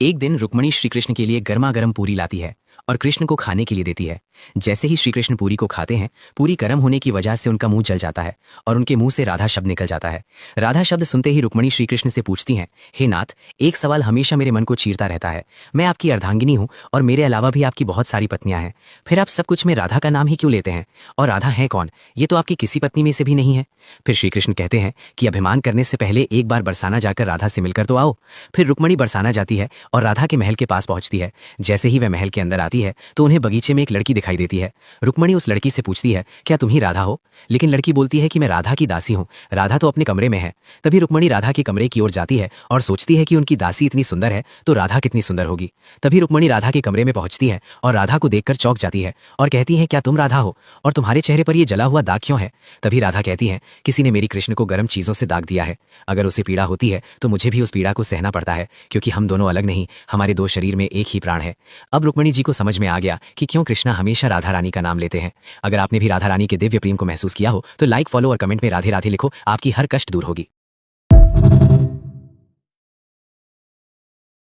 एक दिन रुक्मणी श्री कृष्ण के लिए गर्मा गर्म पूरी लाती है और कृष्ण को खाने के लिए देती है। जैसे ही श्री कृष्ण पूरी को खाते हैं, पूरी गर्म होने की वजह से उनका मुंह जल जाता है और उनके मुंह से राधा शब्द निकल जाता है। राधा शब्द सुनते ही रुक्मणी श्री कृष्ण से पूछती हैं, हे नाथ, एक सवाल हमेशा मेरे मन को चीरता रहता है। मैं आपकी अर्धांगिनी हूँ और मेरे अलावा भी आपकी बहुत सारी पत्नियां हैं, फिर आप सब कुछ में राधा का नाम ही क्यों लेते हैं? और राधा है कौन? ये तो आपकी किसी पत्नी में से भी नहीं है। फिर श्री कृष्ण कहते हैं कि अभिमान करने से पहले एक बार बरसाना जाकर राधा से मिलकर तो आओ। फिर रुक्मणी बरसाना जाती है और राधा के महल के पास पहुंचती है। जैसे ही वह महल के अंदर आती है तो उन्हें बगीचे में एक लड़की दिखाई देती है। रुक्मणी उस लड़की से पूछती है, क्या तुम ही राधा हो? लेकिन लड़की बोलती है कि मैं राधा की दासी हूँ, राधा तो अपने कमरे में है। तभी रुक्मणी राधा के कमरे की ओर जाती है और सोचती है कि उनकी दासी इतनी सुंदर है तो राधा कितनी सुंदर होगी। तभी रुक्मणी राधा के कमरे में पहुंचती है और राधा को देखकर चौंक जाती है और कहती है, क्या तुम राधा हो? और तुम्हारे चेहरे पर यह जला हुआ दाग क्यों है? तभी राधा कहती है, किसी ने मेरी कृष्ण को गर्म चीजों से दाग दिया है। अगर उसे पीड़ा होती है तो मुझे भी उस पीड़ा को सहना पड़ता है, क्योंकि हम दोनों अलग नहीं, हमारे दो शरीर में एक ही प्राण है। अब रुक्मणी जी को समझ में आ गया कि क्यों कृष्णा हमेशा राधा रानी का नाम लेते हैं। अगर आपने भी राधा रानी के दिव्य प्रेम को महसूस किया हो तो लाइक, फॉलो और कमेंट में राधे राधे लिखो, आपकी हर कष्ट दूर होगी।